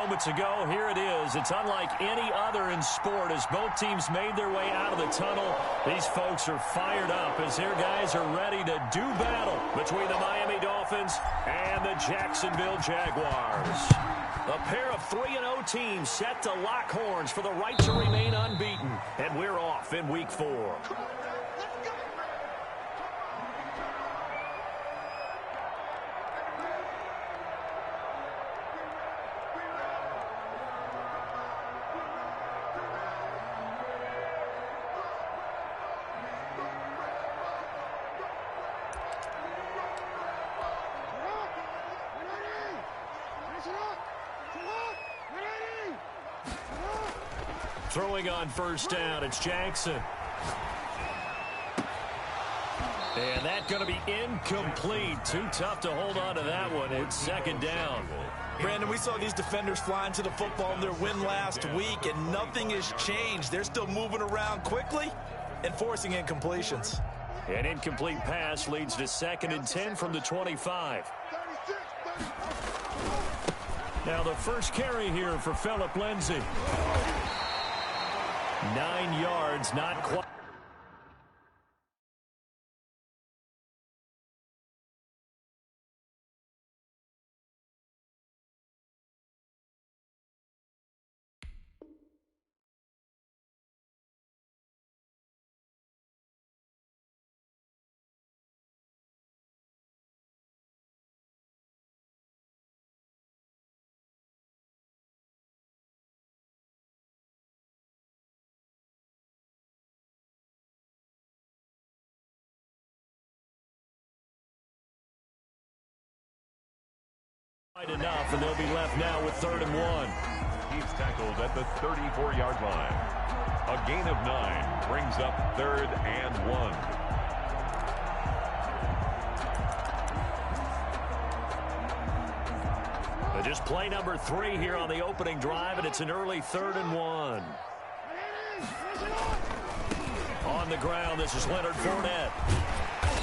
moments ago. Here it is. It's unlike any other in sport as both teams made their way out of the tunnel. These folks are fired up as their guys are ready to do battle between the Miami Dolphins and the Jacksonville Jaguars. A pair of 3-0 teams set to lock horns for the right to remain unbeaten. And we're off in Week 4. Throwing on first down, it's Jackson. And that's going to be incomplete. Too tough to hold on to that one. It's second down. Brandon, we saw these defenders flying to the football in their win last week, and nothing has changed. They're still moving around quickly and forcing incompletions. An incomplete pass leads to 2nd and 10 from the 25. Now the first carry here for Phillip Lindsay. 9 yards, not quite. Enough, and they'll be left now with 3rd and 1. He's tackled at the 34-yard line. A gain of 9 brings up 3rd and 1. Just play number 3 here on the opening drive, and it's an early 3rd and 1. On the ground, this is Leonard Fournette.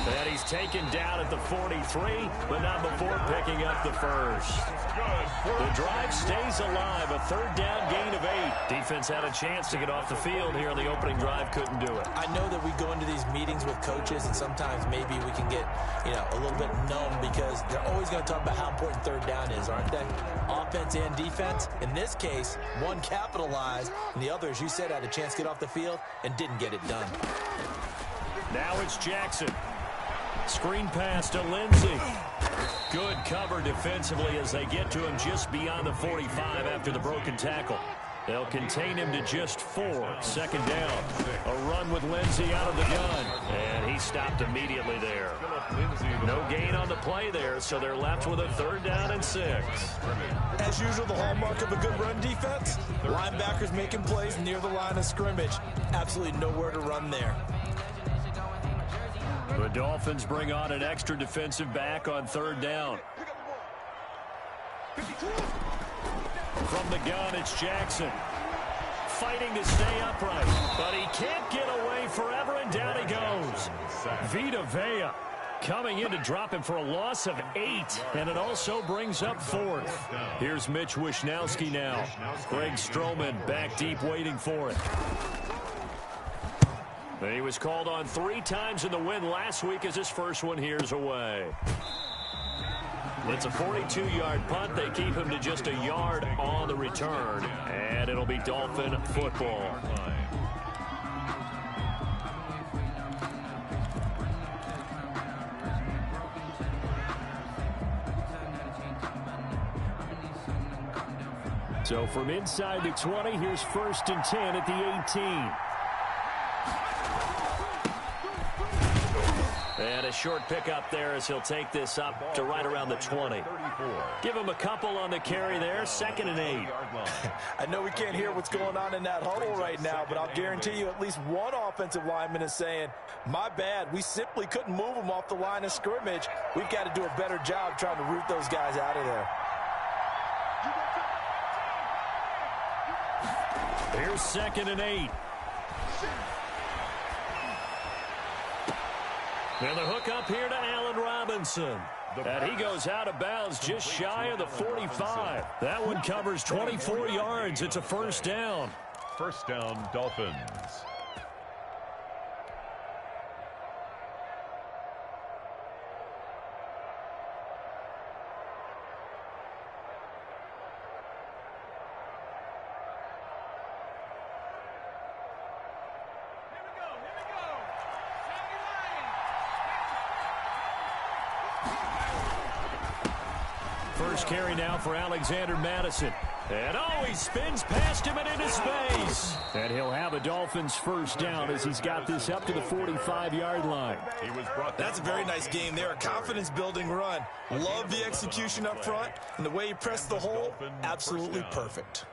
And he's taken down at the 43, but not before picking up the first. The drive stays alive, a 3rd down gain of 8. Defense had a chance to get off the field here on the opening drive, couldn't do it. I know that we go into these meetings with coaches, and sometimes maybe we can get, a little bit numb because they're always going to talk about how important 3rd down is, aren't they? Offense and defense. In this case, one capitalized, and the other, as you said, had a chance to get off the field and didn't get it done. Now it's Jackson. Screen pass to Lindsay. Good cover defensively as they get to him just beyond the 45 after the broken tackle. They'll contain him to just 4. 2nd down. A run with Lindsay out of the gun. And he stopped immediately there. No gain on the play there, so they're left with a 3rd down and 6. As usual, the hallmark of a good run defense, linebackers making plays near the line of scrimmage. Absolutely nowhere to run there. The Dolphins bring on an extra defensive back on 3rd down. From the gun, it's Jackson. Fighting to stay upright, but he can't get away forever, and down he goes. Vita Vea coming in to drop him for a loss of 8, and it also brings up 4th. Here's Mitch Wishnowsky now. Greg Stroman back deep waiting for it. He was called on 3 times in the win last week as his first one here's away. It's a 42-yard punt. They keep him to just a yard on the return, and it'll be Dolphin football. So from inside the 20, here's 1st and 10 at the 18. And a short pickup there as he'll take this up to right around the 20. Give him a couple on the carry there. 2nd and 8. I know we can't hear what's going on in that huddle right now, but I'll guarantee you at least one offensive lineman is saying, my bad, we simply couldn't move them off the line of scrimmage. We've got to do a better job trying to root those guys out of there. Here's 2nd and 8. And the hook up here to Allen Robinson. And he goes out of bounds just shy of the 45. That one covers 24 yards. It's a first down. First down, Dolphins. First carry now for Alexander Madison. And he spins past him and into space. And he'll have a Dolphins first down as he's got this up to the 45-yard line. That's a very nice game there. A confidence-building run. Love the execution up front. And the way he pressed the hole, absolutely perfect.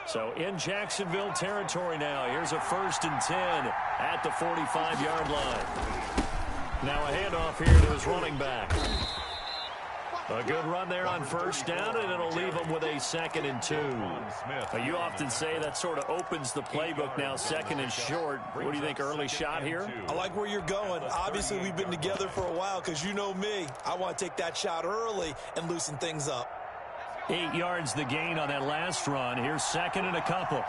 So in Jacksonville territory now. Here's a first and 10 at the 45-yard line. Now a handoff here to his running back. A good run there on first down, and it'll leave him with a 2nd and 2. You often say that sort of opens the playbook now, 2nd and short. What do you think, early shot here? I like where you're going. Obviously, we've been together for a while because you know me. I want to take that shot early and loosen things up. 8 yards the gain on that last run. Here's 2nd and a couple.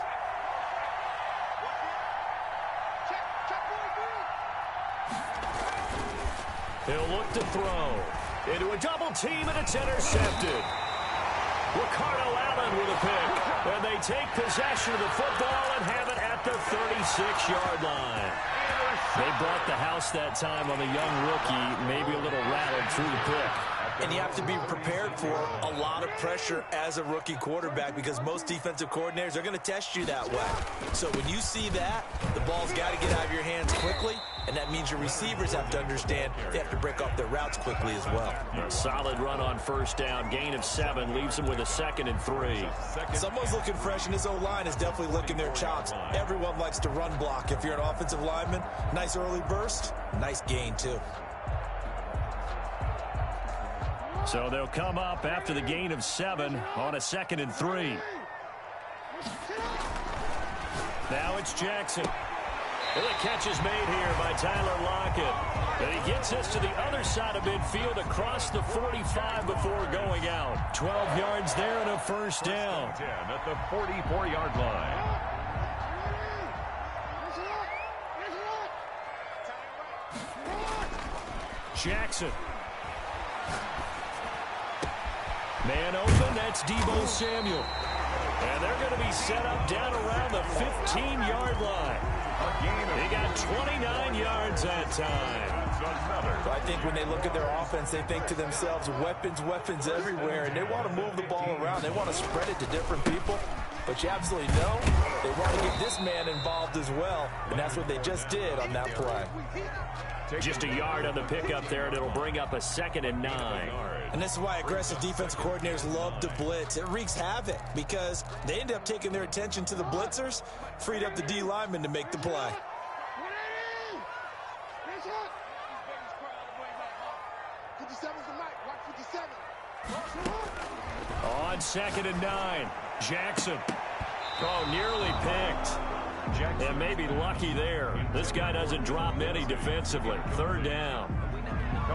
He'll look to throw. Into a double team, and it's intercepted. Ricardo Allen with a pick. And they take possession of the football and have it at the 36-yard line. They bought the house that time on the young rookie, maybe a little rattled through the pick. And you have to be prepared for a lot of pressure as a rookie quarterback because most defensive coordinators are going to test you that way. So when you see that, the ball's got to get out of your hands quickly, and that means your receivers have to understand they have to break off their routes quickly as well. A solid run on first down. Gain of 7 leaves them with a 2nd and 3. Someone's looking fresh, and his O-line is definitely licking their chops. Everyone likes to run block. If you're an offensive lineman, nice early burst, nice gain too. So they'll come up after the gain of 7 on a 2nd and 3. Now it's Jackson. Well, the catch is made here by Tyler Lockett. And he gets us to the other side of midfield across the 45 before going out. 12 yards there and a first down. 10 at the 44-yard line. Jackson. Man open, that's Deebo Samuel. And they're going to be set up down around the 15-yard line. He got 29 yards that time. So I think when they look at their offense, they think to themselves, weapons, weapons everywhere, and they want to move the ball around. They want to spread it to different people. But you absolutely know they want to get this man involved as well, and that's what they just did on that play. Just a yard on the pickup there, and it'll bring up a 2nd and 9. And this is why aggressive defense coordinators love to blitz. It wreaks havoc because they end up taking their attention to the blitzers, freed up the D lineman to make the play. On 2nd and 9, Jackson. Nearly picked. And maybe lucky there. This guy doesn't drop many defensively. 3rd down.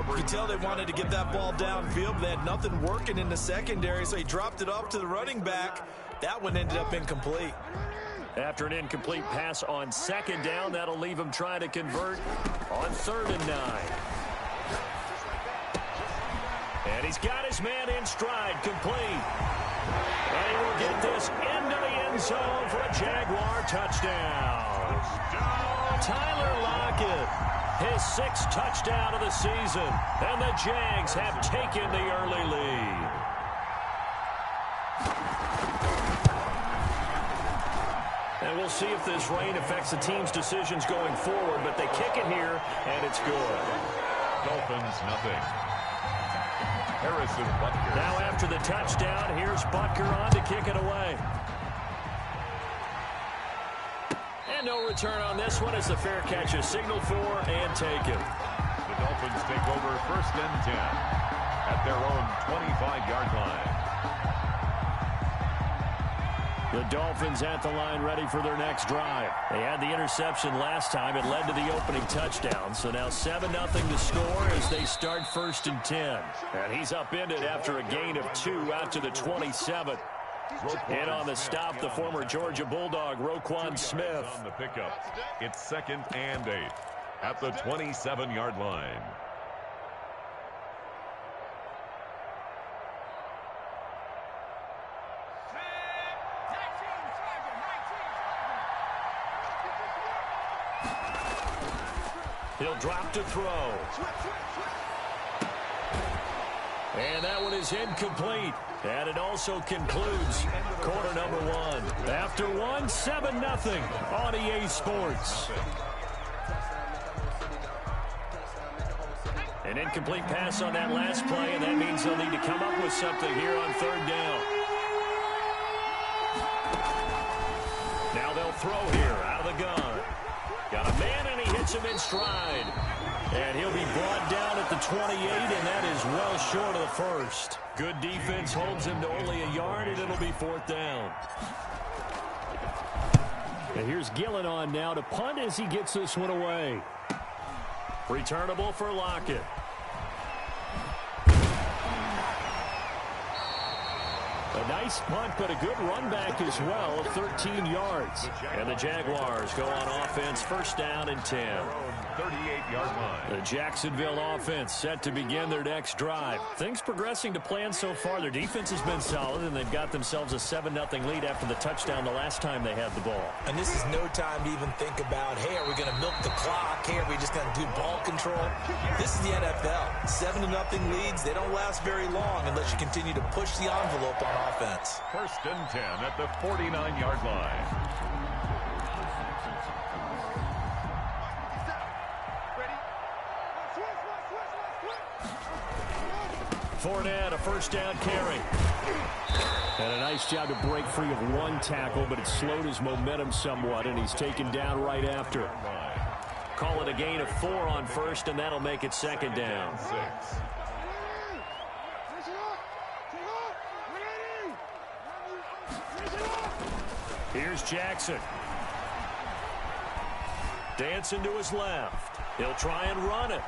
You can tell they wanted to get that ball downfield, but they had nothing working in the secondary, so he dropped it off to the running back. That one ended up incomplete. After an incomplete pass on 2nd down, that'll leave him trying to convert on 3rd and 9. And he's got his man in stride, complete. And he will get this into the end zone for a Jaguar touchdown. Tyler Lockett, his 6th touchdown of the season, and the Jags have taken the early lead. And we'll see if this rain affects the team's decisions going forward, but they kick it here, and it's good. Dolphins, nothing. Harrison Butker. Now after the touchdown, here's Butker on to kick it away. And no return on this one as the fair catch is signaled for and taken. The Dolphins take over 1st and 10 at their own 25-yard line. The Dolphins at the line ready for their next drive. They had the interception last time. It led to the opening touchdown. So now 7-0 to score as they start 1st and 10. And he's upended after a gain of 2 out to the 27. In on the stop, the former Georgia Bulldog, Roquan Smith. On the pickup, it's 2nd and 8 at the 27-yard line. He'll drop to throw. And that one is incomplete. And it also concludes quarter number 1. After 7-0 on EA Sports. An incomplete pass on that last play, and that means they'll need to come up with something here on 3rd down. Now they'll throw here out of the gun. Got a man, and he hits him in stride. And he'll be brought down at the 28, and that is well short of the first. Good defense holds him to only a yard, and it'll be 4th down. And here's Gillen on now to punt as he gets this one away. Returnable for Lockett. A nice punt, but a good run back as well of 13 yards. And the Jaguars go on offense, 1st down and 10. 38-yard line. The Jacksonville offense set to begin their next drive. Things progressing to plan so far. Their defense has been solid, and they've got themselves a 7-0 lead after the touchdown the last time they had the ball. And this is no time to even think about, hey, are we going to milk the clock? Hey, are we just going to do ball control? This is the NFL. 7-0 leads, they don't last very long unless you continue to push the envelope on offense. 1st and 10 at the 49-yard line. Fournette, a 1st down carry. And a nice job to break free of one tackle, but it slowed his momentum somewhat, and he's taken down right after. Call it a gain of 4 on 1st, and that'll make it 2nd down. 6. Here's Jackson. Dancing to his left. He'll try and run it.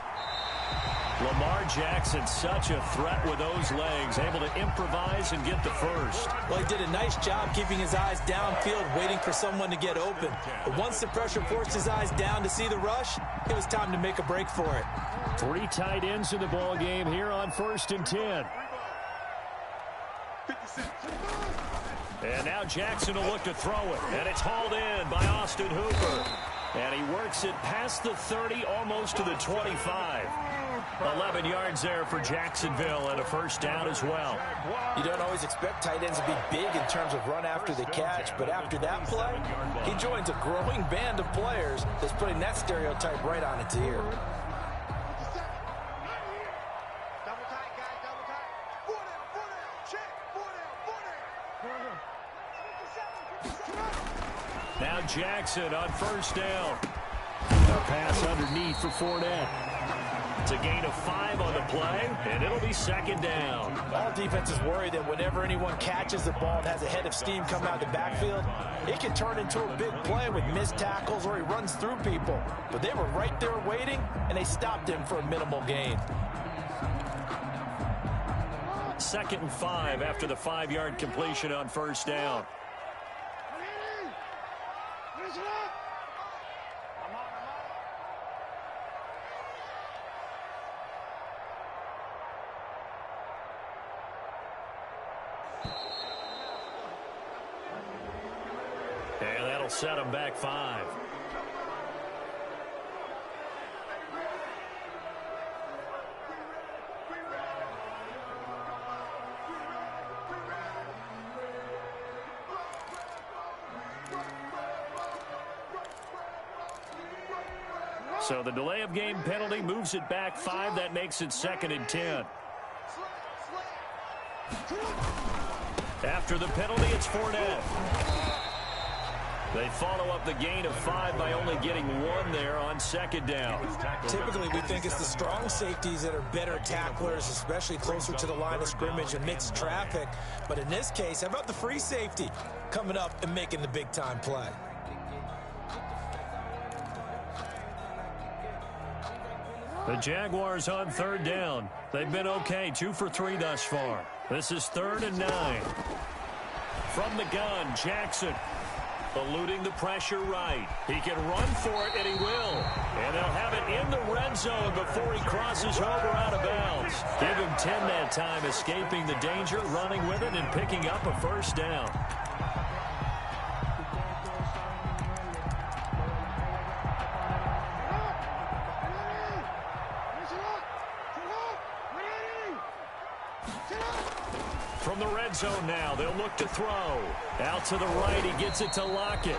Lamar Jackson, such a threat with those legs, able to improvise and get the first. Well, he did a nice job keeping his eyes downfield, waiting for someone to get open. But once the pressure forced his eyes down to see the rush, it was time to make a break for it. 3 tight ends in the ball game here on 1st and 10. And now Jackson will look to throw it. And it's hauled in by Austin Hooper. And he works it past the 30, almost to the 25. 11 yards there for Jacksonville and a 1st down as well. You don't always expect tight ends to be big in terms of run after the catch, but after that play, he joins a growing band of players that's putting that stereotype right on its ear. Now Jackson on 1st down. A pass underneath for Fournette. It's a gain of 5 on the play, and it'll be 2nd down. All defenses worry that whenever anyone catches the ball and has a head of steam come out of the backfield, it can turn into a big play with missed tackles or he runs through people. But they were right there waiting, and they stopped him for a minimal gain. 2nd and 5 after the 5-yard completion on 1st down. And that'll set him back 5. So the delay of game penalty moves it back 5. That makes it 2nd and 10. After the penalty, it's Fournette. They follow up the gain of 5 by only getting 1 there on second down. Typically, we think it's the strong safeties that are better tacklers, especially closer to the line of scrimmage amidst traffic. But in this case, how about the free safety coming up and making the big-time play? The Jaguars on third down. They've been okay, 2 for 3 thus far. This is 3rd and 9. From the gun, Jackson. Eluding the pressure right. He can run for it, and he will. And they'll have it in the red zone before he crosses over out of bounds. Give him 10 that time, escaping the danger, running with it, and picking up a first down. From the red zone now, they'll look to throw. Out to the right, he gets it to Lockett.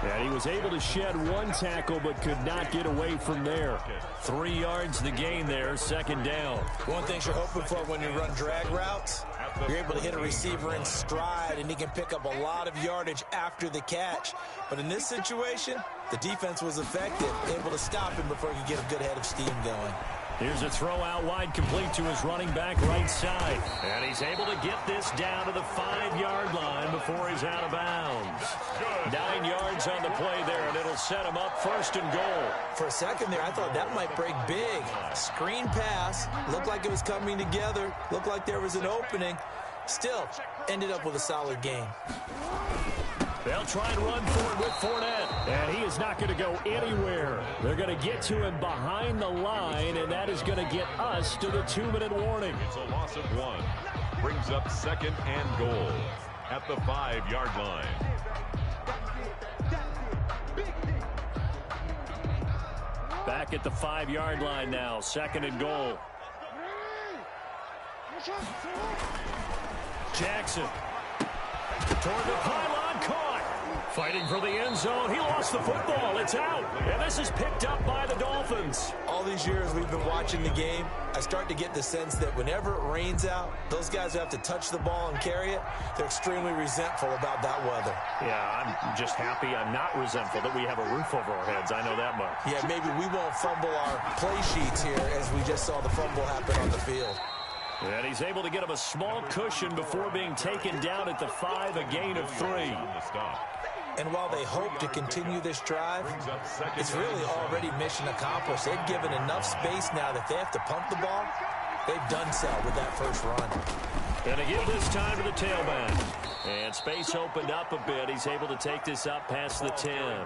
And he was able to shed 1 tackle, but could not get away from there. 3 yards the gain there, 2nd down. One thing you're hoping for when you run drag routes, you're able to hit a receiver in stride, and he can pick up a lot of yardage after the catch. But in this situation, the defense was effective, able to stop him before he could get a good head of steam going. Here's a throw out wide, complete to his running back right side. And he's able to get this down to the 5-yard line before he's out of bounds. 9 yards on the play there, and it'll set him up 1st and goal. For a second there, I thought that might break big. Screen pass, looked like it was coming together, looked like there was an opening. Still, ended up with a solid gain. They'll try and run for it with Fournette. And he is not going to go anywhere. They're going to get to him behind the line, and that is going to get us to the 2-minute warning. It's a loss of 1. Brings up 2nd and goal at the 5-yard line. Back at the 5-yard line now, 2nd and goal. Jackson. Toward the pylon, caught. Fighting for the end zone. He lost the football. It's out. And this is picked up by the Dolphins. All these years we've been watching the game, I start to get the sense that whenever it rains out, those guys who have to touch the ball and carry it, they're extremely resentful about that weather. Yeah, I'm just happy I'm not resentful that we have a roof over our heads. I know that much. Yeah, maybe we won't fumble our play sheets here as we just saw the fumble happen on the field. And he's able to get him a small cushion before being taken down at the 5, a gain of 3. And while they hope to continue this drive, it's really already mission accomplished. They've given enough space now that they have to pump the ball. They've done so with that first run. And to give this time to the tailback. And space opened up a bit. He's able to take this up past the 10.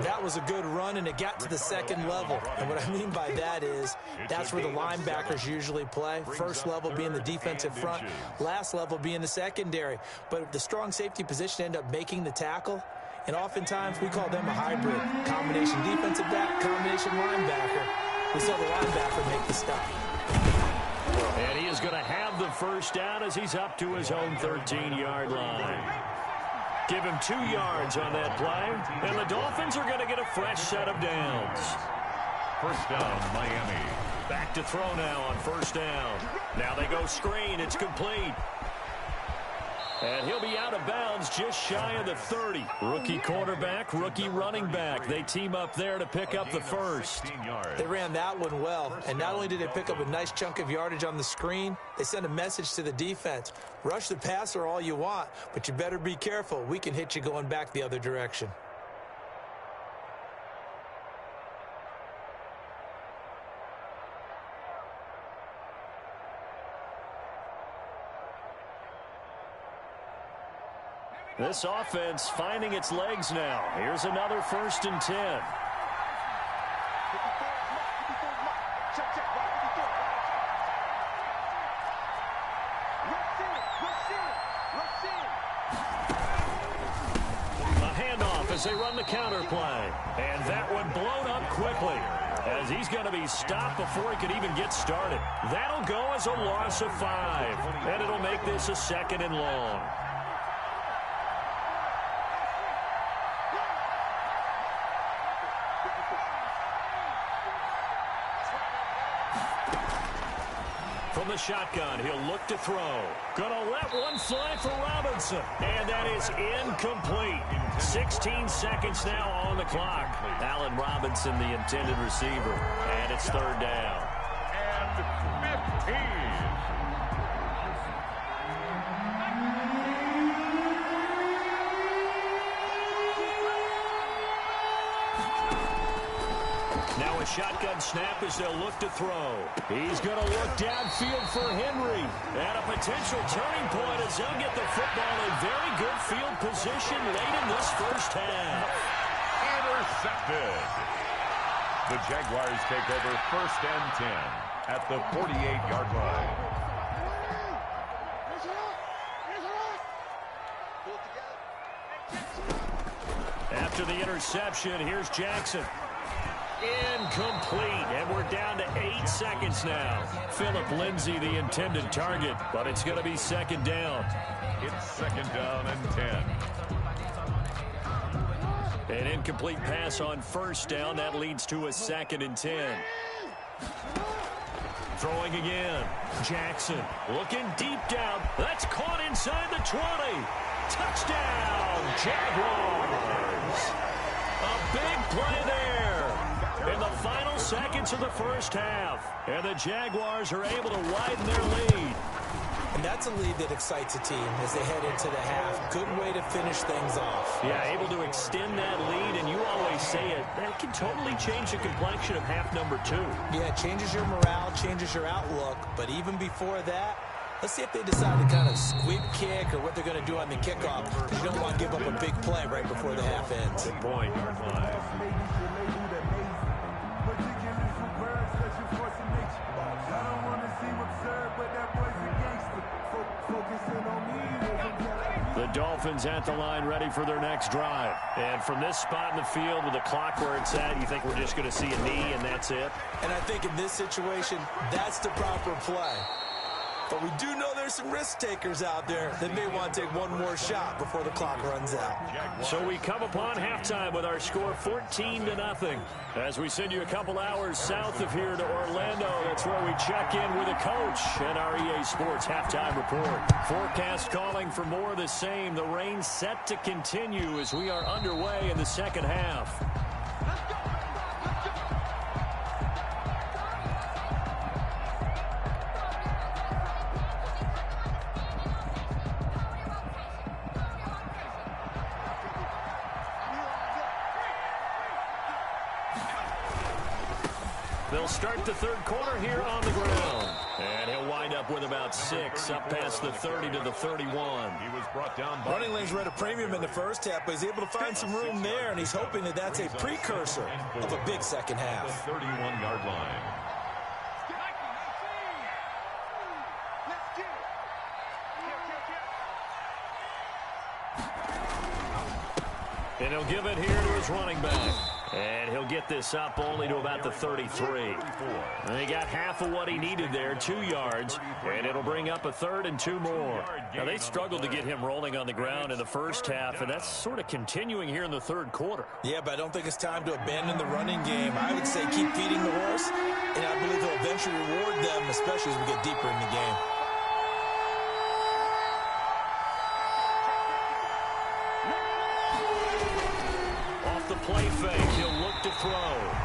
That was a good run, and it got to the 2nd level. And what I mean by that is that's where the linebackers usually play. First level being the defensive front, last level being the secondary. But the strong safety position ended up making the tackle. And oftentimes we call them a hybrid. Combination defensive back, combination linebacker. We saw the linebacker make the stop. And he is going to have the first down as he's up to his own 13-yard line. Give him 2 yards on that play, and the Dolphins are going to get a fresh set of downs. First down, Miami. Back to throw now on 1st down. Now they go screen. It's complete. And he'll be out of bounds just shy of the 30. Rookie quarterback, rookie running back. They team up there to pick up the first. They ran that one well. And not only did they pick up a nice chunk of yardage on the screen, they sent a message to the defense. Rush the passer all you want, but you better be careful. We can hit you going back the other direction. This offense finding its legs now. Here's another 1st and 10. A handoff as they run the counter play. And that one blown up quickly as he's going to be stopped before he could even get started. That'll go as a loss of 5. And it'll make this a 2nd and long. From From the shotgun, he'll look to throw. Gonna let one fly for Robinson. And that is incomplete. 16 seconds now on the clock. Allen Robinson, the intended receiver. And it's third down. And 15. Now a shotgun snap as they'll look to throw. He's going to look downfield for Henry. And a potential turning point as they'll get the football in very good field position late in this first half. Intercepted. The Jaguars take over 1st and 10 at the 48-yard line. After the interception, here's Jackson. Incomplete, and we're down to 8 seconds now. Phillip Lindsay, the intended target, but it's going to be second down. It's 2nd down and 10. An incomplete pass on 1st down. That leads to a 2nd and 10. Throwing again. Jackson looking deep down. That's caught inside the 20. Touchdown, Jaguars. A big play there in the final seconds of the first half. And the Jaguars are able to widen their lead. And that's a lead that excites a team as they head into the half. Good way to finish things off. Yeah, able to extend that lead, and you always say it, that can totally change the complexion of half number 2. Yeah, it changes your morale, changes your outlook. But even before that, let's see if they decide to kind of squib kick or what they're going to do on the kickoff. Because you don't want to give up a big play right before the half ends. Good point. The Dolphins at the line ready for their next drive. And from this spot in the field with the clock where it's at, you think we're just going to see a knee and that's it? And I think in this situation, that's the proper play. But we do know there's some risk takers out there that may want to take one more shot before the clock runs out. So we come upon halftime with our score 14-0. As we send you a couple hours south of here to Orlando, that's where we check in with a coach and our EA Sports halftime report. Forecast calling for more of the same. The rain set to continue as we are underway in the second half. They'll start the third quarter here on the ground. And he'll wind up with about 6, up past the 30 to the 31. He was brought down by Running lanes were at a premium in the first half, but he's able to find some room there, and he's hoping that that's a precursor of a big second half. the 31-yard line. And he'll give it here to his running back. And he'll get this up only to about the 33. And he got half of what he needed there, 2 yards. And it'll bring up a 3rd and 2 more. Now, they struggled to get him rolling on the ground in the first half, and that's sort of continuing here in the third quarter. Yeah, but I don't think it's time to abandon the running game. I would say keep feeding the horse, and I believe he'll eventually reward them, especially as we get deeper in the game. Play fake, he'll look to throw.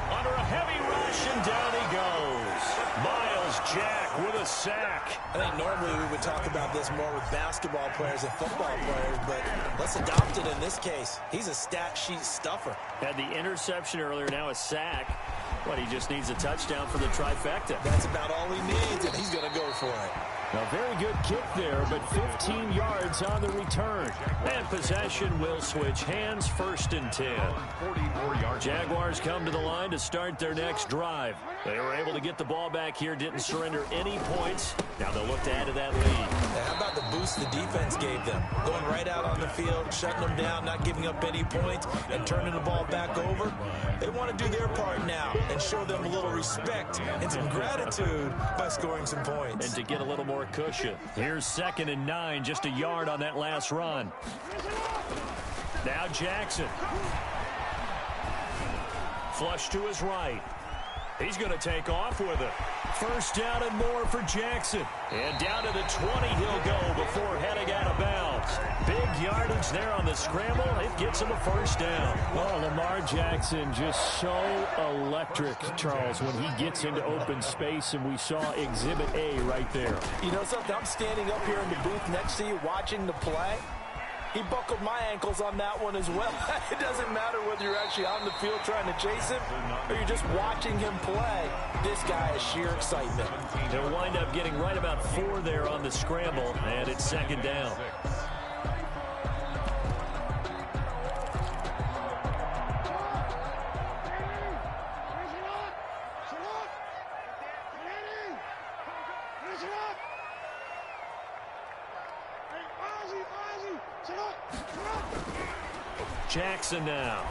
Under a heavy rush, and down he goes. Miles Jack with a sack. I think normally we would talk about this more with basketball players and football players, but let's adopt it in this case. He's a stat sheet stuffer. Had the interception earlier, now a sack. But he just needs a touchdown for the trifecta. That's about all he needs, and he's going to go for it. A very good kick there, but 15 yards on the return. And possession will switch hands, 1st and 10. Jaguars come to the line to start their next drive. They were able to get the ball back here, didn't surrender any points. Now they'll look to add to that lead. Now, how about the boost the defense gave them? Going right out on the field, shutting them down, not giving up any points, and turning the ball back over. They want to do their part now and show them a little respect and some gratitude by scoring some points. And to get a little more cushion. Here's 2nd and 9, just a yard on that last run. Now Jackson. Flush to his right. He's going to take off with it. first down and more for Jackson. And down to the 20 he'll go before heading out of bounds. Big yardage there on the scramble. It gets him a first down. Oh, Lamar Jackson just so electric, Charles, when he gets into open space, and we saw Exhibit A right there. You know something? I'm standing up here in the booth next to you watching the play. He buckled my ankles on that one as well. It doesn't matter whether you're actually on the field trying to chase him or you're just watching him play. This guy is sheer excitement. They'll wind up getting right about 4 there on the scramble, and it's second down. Jackson now.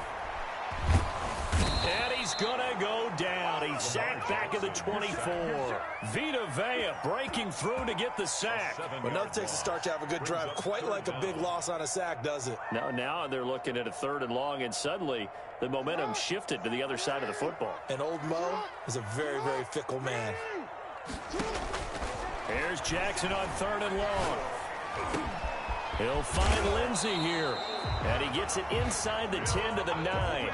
And he's going to go down. He's sacked back at the 24. Vita Vea breaking through to get the sack. But nothing takes a start to have a good drive. Quite like a big loss on a sack, does it? Now they're looking at a 3rd and long, and suddenly the momentum shifted to the other side of the football. And old Mo is a very, very fickle man. Here's Jackson on 3rd and long. He'll find Lindsey here. And he gets it inside the 10 to the 9.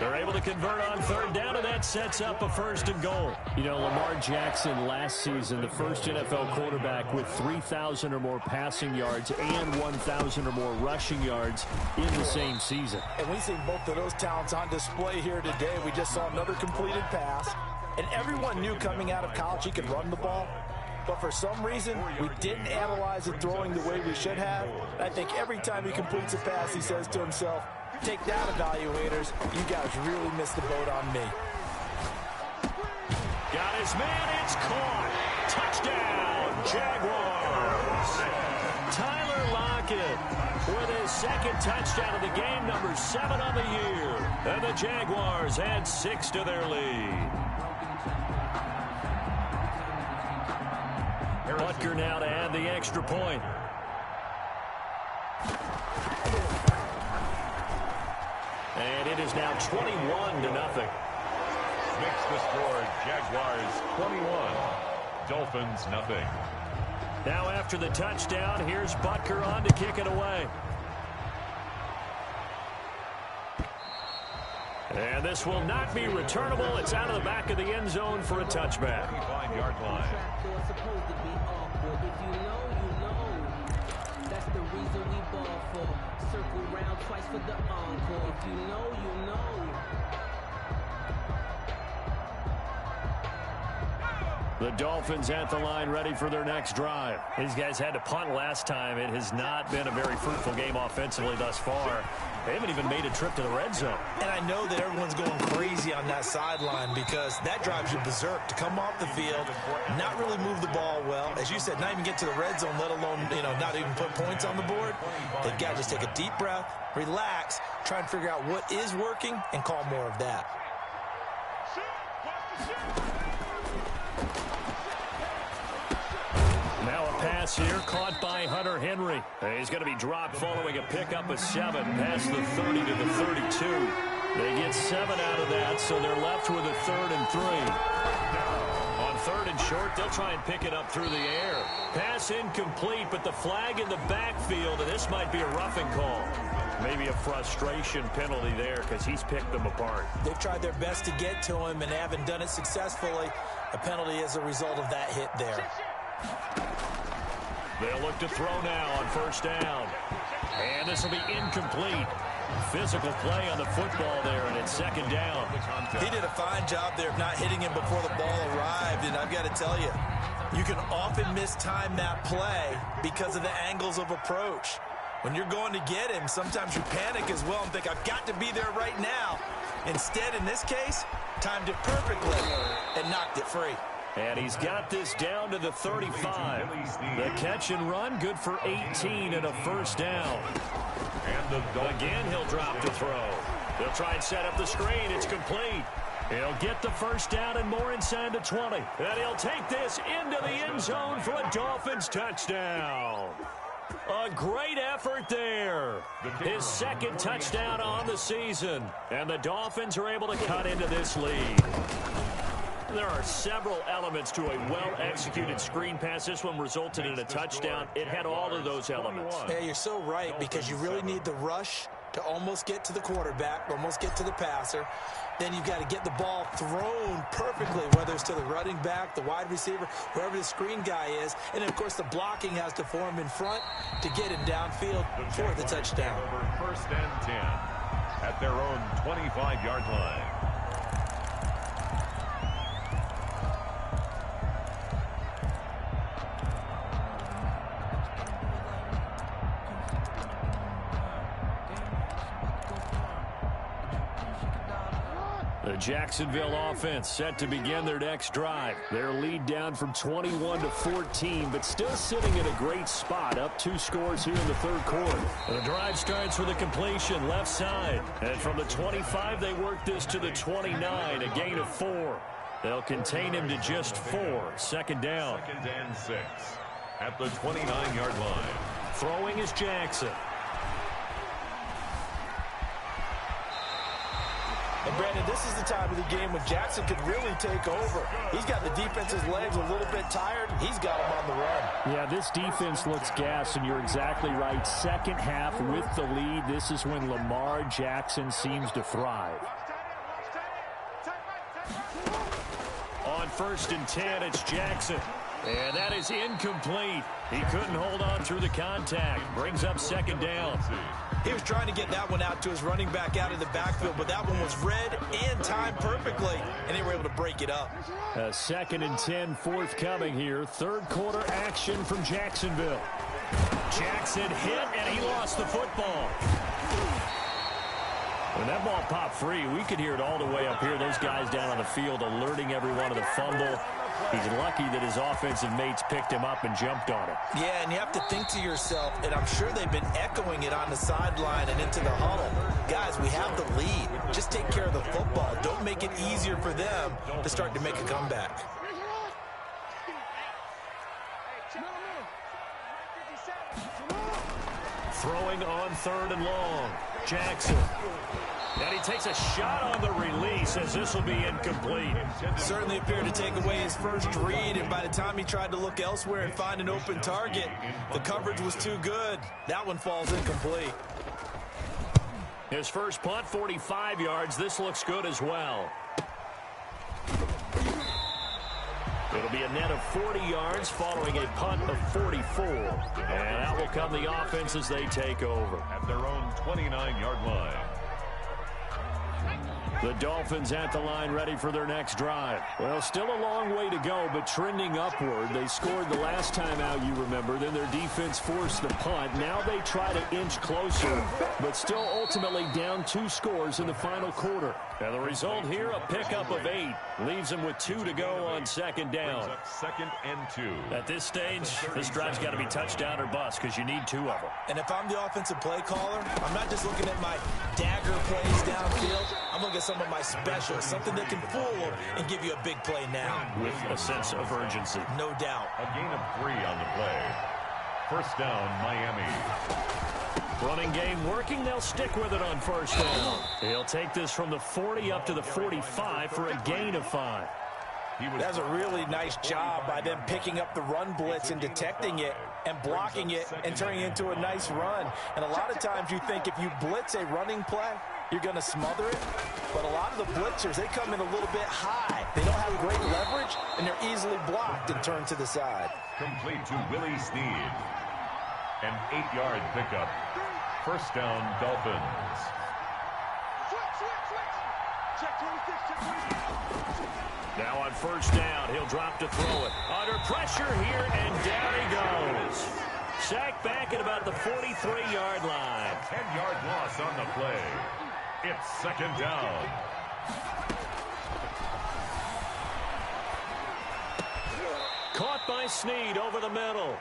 They're able to convert on 3rd down, and that sets up a 1st and goal. You know, Lamar Jackson last season, the first NFL quarterback with 3,000 or more passing yards and 1,000 or more rushing yards in the same season. And we've seen both of those talents on display here today. We just saw another completed pass. And everyone knew coming out of college he could run the ball. But for some reason, we didn't analyze it throwing the way we should have. I think every time he completes a pass, he says to himself, take that, evaluators. You guys really missed the boat on me. Got his man. It's caught. Touchdown, Jaguars. Tyler Lockett with his 2nd touchdown of the game, number 7 on the year. And the Jaguars add 6 to their lead. Butker now to add the extra point. And it is now 21-0. Makes the score Jaguars 21, Dolphins nothing. Now after the touchdown, here's Butker on to kick it away. And this will not be returnable. It's out of the back of the end zone for a touchback. 5-yard line. If you know, you know. That's the reason we ball for. Circle round twice for the encore. If you know, you know. The Dolphins at the line, ready for their next drive. These guys had to punt last time. It has not been a very fruitful game offensively thus far. They haven't even made a trip to the red zone. And I know that everyone's going crazy on that sideline because that drives you berserk to come off the field, not really move the ball well. As you said, not even get to the red zone, let alone, not even put points on the board. They've got to just take a deep breath, relax, try and figure out what is working, and call more of that. Now a pass here caught by Hunter Henry. He's going to be dropped following a pickup of 7 past the 30 to the 32. They get 7 out of that, so they're left with a 3rd and 3. On 3rd and short, they'll try and pick it up through the air. Pass incomplete, but the flag in the backfield, and this might be a roughing call. Maybe a frustration penalty there because he's picked them apart. They've tried their best to get to him and haven't done it successfully. A penalty as a result of that hit there. They'll look to throw now on 1st down. And this will be incomplete. Physical play on the football there, and it's 2nd down. He did a fine job there of not hitting him before the ball arrived, and I've got to tell you, you can often mistime that play because of the angles of approach. When you're going to get him, sometimes you panic as well and think, I've got to be there right now. Instead, in this case, timed it perfectly and knocked it free. And he's got this down to the 35. The catch and run, good for 18 and a 1st down. Again, he'll drop to throw. They'll try and set up the screen. It's complete. He'll get the 1st down and more inside the 20. And he'll take this into the end zone for a Dolphins touchdown. A great effort there. His 2nd touchdown on the season. And the Dolphins are able to cut into this lead. There are several elements to a well-executed screen pass. This one resulted in a touchdown. It had all of those elements. Yeah, you're so right, because you really need the rush to almost get to the quarterback, almost get to the passer. Then you've got to get the ball thrown perfectly, whether it's to the running back, the wide receiver, wherever the screen guy is. And, of course, the blocking has to form in front to get it downfield for the touchdown. Over 1st and 10 at their own 25-yard line. The Jacksonville offense set to begin their next drive. Their lead down from 21 to 14, but still sitting in a great spot, up 2 scores here in the third quarter. The drive starts with a completion left side. And from the 25, they work this to the 29, a gain of 4. They'll contain him to just 4. 2nd down. 2nd and 6 at the 29-yard line. Throwing is Jackson. And, Brandon, this is the time of the game when Jackson could really take over. He's got the defense's legs a little bit tired. He's got them on the run. Yeah, this defense looks gassed, and you're exactly right. Second half with the lead, this is when Lamar Jackson seems to thrive. On 1st and 10, it's Jackson. And that is incomplete. He couldn't hold on through the contact. Brings up 2nd down. He was trying to get that one out to his running back out of the backfield, but that one was read and timed perfectly, and they were able to break it up. 2nd and 10 forthcoming here. Third quarter action from Jacksonville. Jackson hit, and he lost the football. When that ball popped free, we could hear it all the way up here. Those guys down on the field alerting everyone of the fumble. He's lucky that his offensive mates picked him up and jumped on him. Yeah, and you have to think to yourself, and I'm sure they've been echoing it on the sideline and into the huddle. Guys, we have the lead. Just take care of the football. Don't make it easier for them to start to make a comeback. Throwing on 3rd and long. Jackson. And he takes a shot on the release as this will be incomplete. Certainly appeared to take away his first read, and by the time he tried to look elsewhere and find an open target, the coverage was too good. That one falls incomplete. His first punt, 45 yards. This looks good as well. It'll be a net of 40 yards following a punt of 44. And out will come the offense as they take over. At their own 29-yard line. The Dolphins at the line, ready for their next drive. Well, still a long way to go, but trending upward. They scored the last time out, you remember. Then their defense forced the punt. Now they try to inch closer, but still ultimately down 2 scores in the final quarter. And the result here, a pickup of 8. Leaves them with 2 to go on 2nd down. 2nd and 2. At this stage, this drive's got to be touchdown or bust because you need 2 of them. And if I'm the offensive play caller, I'm not just looking at my dagger plays downfield. I'm looking at some of my specials, something that can fool them and give you a big play now. With a sense of urgency. No doubt. A gain of 3 on the play. 1st down, Miami. Running game working. They'll stick with it on 1st down. He'll take this from the 40 up to the 45 for a gain of 5. That was a really nice job by them picking up the run blitz and detecting it and blocking it and turning it into a nice run. And a lot of times you think if you blitz a running play, you're going to smother it. But a lot of the blitzers, they come in a little bit high. They don't have great leverage, and they're easily blocked and turned to the side. Complete to Willie Snead. An 8-yard pickup. 1st down, Dolphins. Now on 1st down, he'll drop to throw it. Under pressure here, and down he goes. Sacked back at about the 43-yard line. 10-yard loss on the play. It's 2nd down. Caught by Snead over the middle.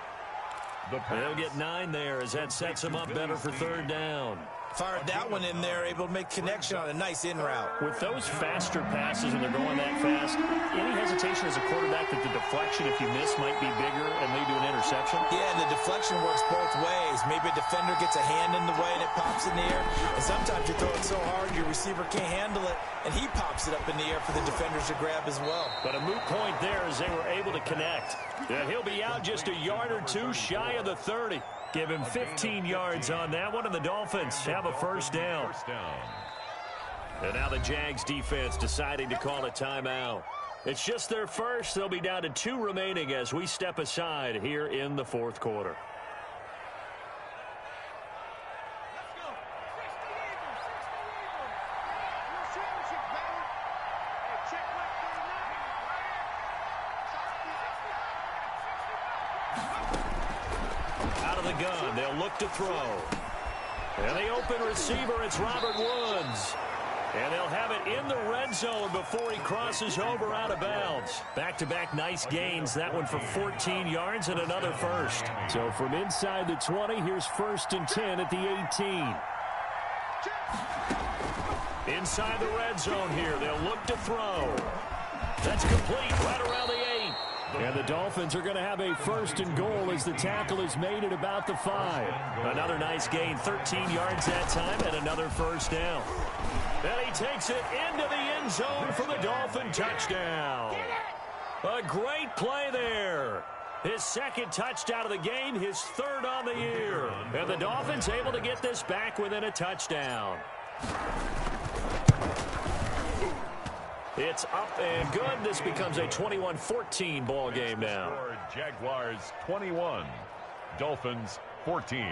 They'll get 9 there as that sets him up better for 3rd down. Fired that one in there, able to make connection on a nice in route. With those faster passes when they're going that fast, any hesitation as a quarterback that the deflection, if you miss, might be bigger and lead to an interception? Yeah, and the deflection works both ways. Maybe a defender gets a hand in the way and it pops in the air. And sometimes you throw it so hard your receiver can't handle it, and he pops it up in the air for the defenders to grab as well. But a moot point there as they were able to connect. And he'll be out just a yard or two shy of the 30. Give him 15 yards on that one, and the Dolphins have a first down. And now the Jags defense deciding to call a timeout. It's just their first. They'll be down to 2 remaining as we step aside here in the fourth quarter. Gun. They'll look to throw. And the open receiver, it's Robert Woods. And they'll have it in the red zone before he crosses over out of bounds. Back-to-back nice gains. That one for 14 yards and another first. So from inside the 20, here's 1st and 10 at the 18. Inside the red zone here. They'll look to throw. That's complete right around the 8. And the Dolphins are going to have a 1st and goal as the tackle is made at about the 5. Another nice gain, 13 yards that time, and another first down. And he takes it into the end zone for the Dolphin touchdown. A great play there. His 2nd touchdown of the game, his 3rd on the year. And the Dolphins able to get this back within a touchdown. It's up and good. This becomes a 21-14 ball game now. Jaguars 21, Dolphins 14.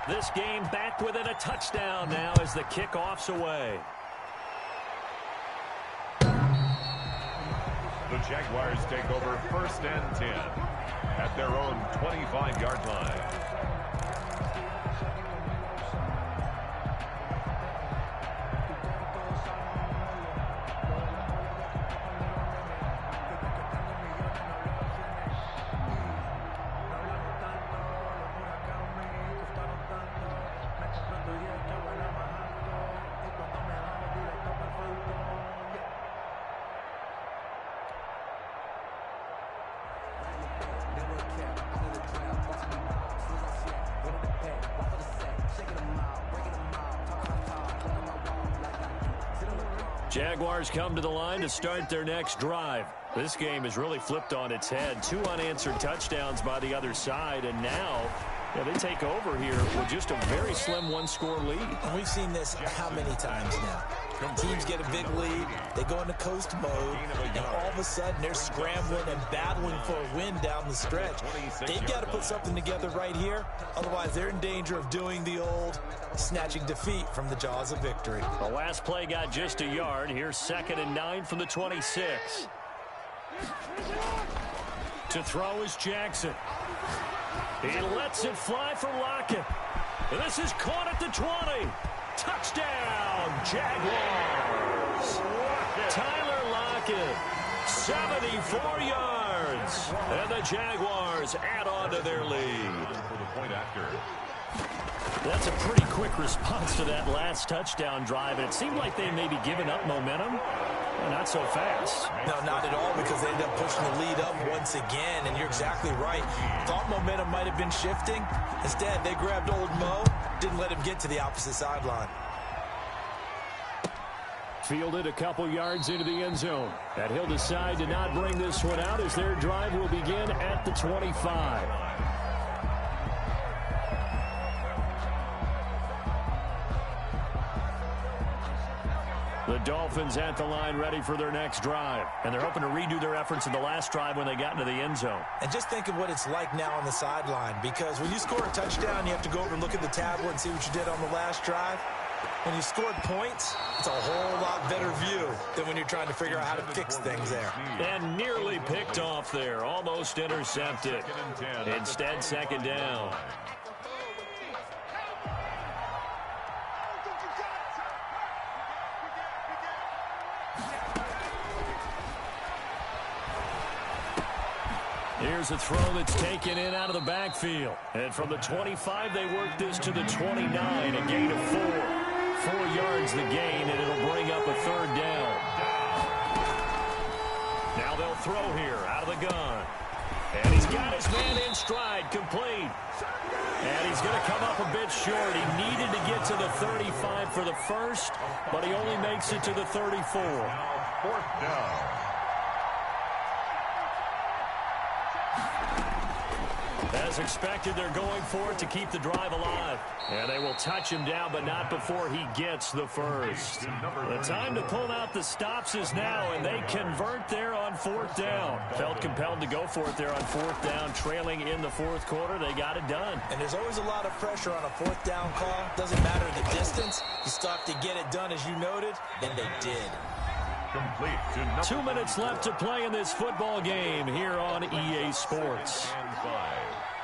This game back within a touchdown now as the kickoff's away. The Jaguars take over 1st and 10 at their own 25-yard line. Jaguars come to the line to start their next drive. This game is really flipped on its head. 2 unanswered touchdowns by the other side, and now they take over here with just a very slim 1-score lead. And we've seen this how many times now? Teams get a big lead, they go into coast mode, and all of a sudden they're scrambling and battling for a win down the stretch. They've got to put something together right here, otherwise they're in danger of doing the old snatching defeat from the jaws of victory. The last play got just a yard. Here's 2nd and 9 from the 26. To throw is Jackson. He lets it fly for Lockett. And this is caught at the 20. Touchdown, Jaguars. Tyler Lockett, 74 yards. And the Jaguars add on to their lead. That's a pretty quick response to that last touchdown drive. And it seemed like they may be giving up momentum. Well, not so fast. No, not at all, because they ended up pushing the lead up once again. And you're exactly right. Thought momentum might have been shifting. Instead, they grabbed old Mo. Didn't let him get to the opposite sideline. Fielded a couple yards into the end zone. And he'll decide to not bring this one out as their drive will begin at the 25. The Dolphins at the line ready for their next drive. And they're hoping to redo their efforts in the last drive when they got into the end zone. And just think of what it's like now on the sideline, because when you score a touchdown, you have to go over and look at the tablet and see what you did on the last drive. When you scored points, it's a whole lot better view than when you're trying to figure out how to fix things there. And nearly picked off there. Almost intercepted. Instead, 2nd down. Here's a throw that's taken in out of the backfield. And from the 25, they work this to the 29, a gain of 4. 4 yards the gain, and it'll bring up a third down. Now they'll throw here out of the gun. And he's got his man in stride, complete. And he's going to come up a bit short. He needed to get to the 35 for the first, but he only makes it to the 34. Fourth down. As expected, they're going for it to keep the drive alive. And they will touch him down, but not before he gets the first. The time to pull out the stops is now, and they convert there on 4th down. Felt compelled to go for it there on 4th down, trailing in the 4th quarter. They got it done. And there's always a lot of pressure on a 4th down call. Doesn't matter the distance. You stop to get it done, as you noted, and they did. Complete to 2 minutes left to play in this football game here on EA Sports.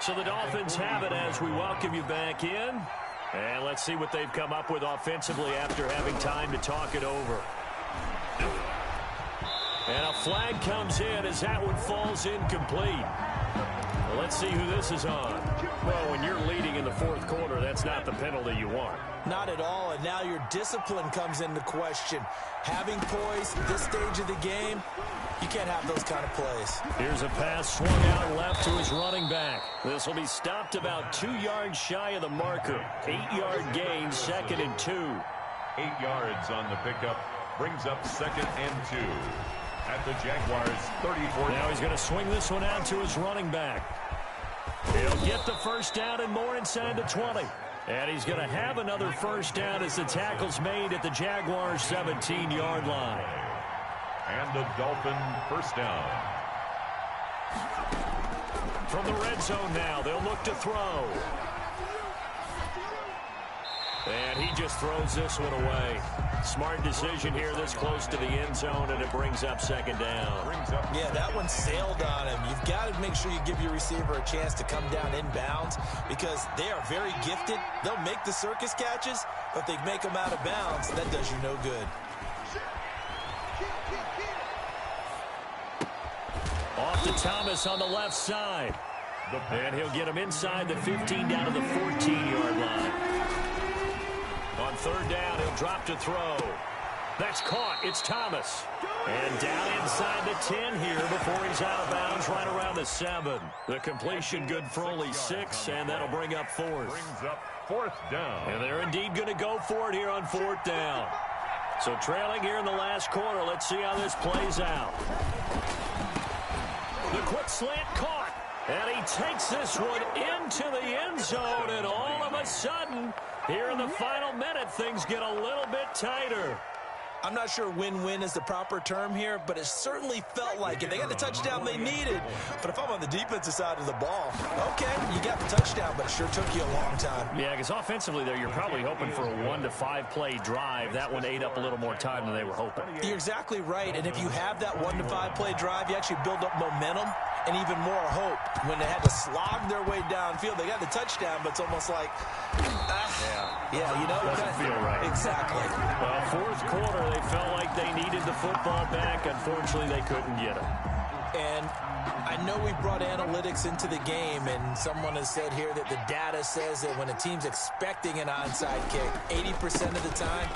So the Dolphins have it as we welcome you back in. And let's see what they've come up with offensively after having time to talk it over. And a flag comes in as that one falls incomplete. Well, let's see who this is on. Well, when you're leading in the 4th quarter, that's not the penalty you want. Not at all, and now your discipline comes into question. Having poise this stage of the game, you can't have those kind of plays. Here's a pass swung out left to his running back. This will be stopped about 2 yards shy of the marker. 8-yard gain, 2nd and 2. 8 yards on the pickup, brings up 2nd and 2. At the Jaguars' 34. Now he's going to swing this one out to his running back. He'll get the first down and more inside the 20. And he's going to have another first down as the tackle's made at the Jaguars' 17-yard line. And the Dolphin first down. From the red zone now, they'll look to throw. And he just throws this one away. Smart decision here this close to the end zone, and it brings up 2nd down. Yeah, that one sailed on him. You've got to make sure you give your receiver a chance to come down inbounds because they are very gifted. They'll make the circus catches, but if they make them out of bounds, that does you no good. Off to Thomas on the left side. And he'll get him inside the 15 down to the 14-yard line. On 3rd down, he'll drop to throw. That's caught. It's Thomas. And down inside the 10 here before he's out of bounds right around the 7. The completion good for only 6, and that'll bring up 4th. Brings up 4th down. And they're indeed going to go for it here on 4th down. So trailing here in the last quarter, let's see how this plays out. The quick slant caught. And he takes this one into the end zone, and all of a sudden, here in the final minute, things get a little bit tighter. I'm not sure win-win is the proper term here, but it certainly felt like it. They got the touchdown they needed. But if I'm on the defensive side of the ball, okay, you got the touchdown, but it sure took you a long time. Yeah, because offensively there, you're probably hoping for a 1 to 5 play drive. That one ate up a little more time than they were hoping. You're exactly right, and if you have that 1 to 5 play drive, you actually build up momentum and even more hope. When they had to slog their way downfield, they got the touchdown, but it's almost like, yeah, you know, doesn't feel right. Exactly. Well, 4th quarter, they felt like they needed the football back. Unfortunately, they couldn't get it. And I know we brought analytics into the game, and someone has said here that the data says that when a team's expecting an onside kick, 80% of the time,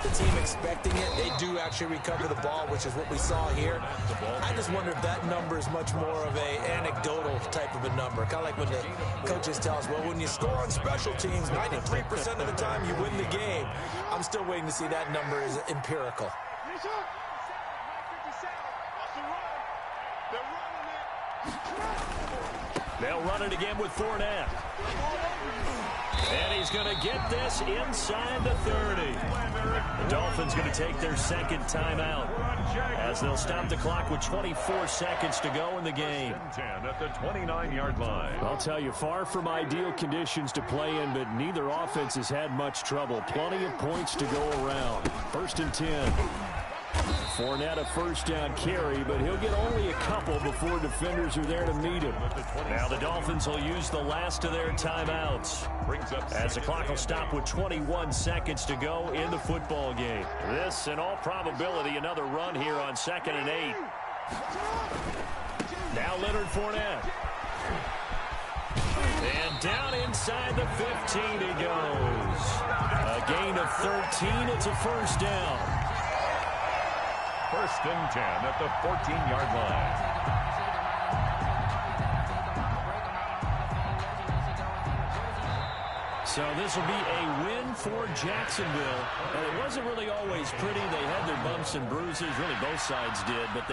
the team expecting it, they do actually recover the ball, which is what we saw here. I just wonder if that number is much more of a anecdotal type of a number. Kind of like when the coaches tell us, well, when you score on special teams, 93% of the time you win the game. I'm still waiting to see that number is empirical. They'll run it again with Fournette. And he's going to get this inside the 30. The Dolphins going to take their 2nd timeout as they'll stop the clock with 24 seconds to go in the game. 10 at the 29-yard line. I'll tell you, far from ideal conditions to play in, but neither offense has had much trouble. Plenty of points to go around. 1st and 10. Fournette a first down carry, but he'll get only a couple before defenders are there to meet him. Now the Dolphins will use the last of their timeouts as the clock will stop with 21 seconds to go in the football game. This, in all probability, another run here on 2nd and 8. Now Leonard Fournette. And down inside the 15 he goes. A gain of 13. It's a first down. First and 10 at the 14-yard line. So this will be a win for Jacksonville. And it wasn't really always pretty. They had their bumps and bruises. Really both sides did. But they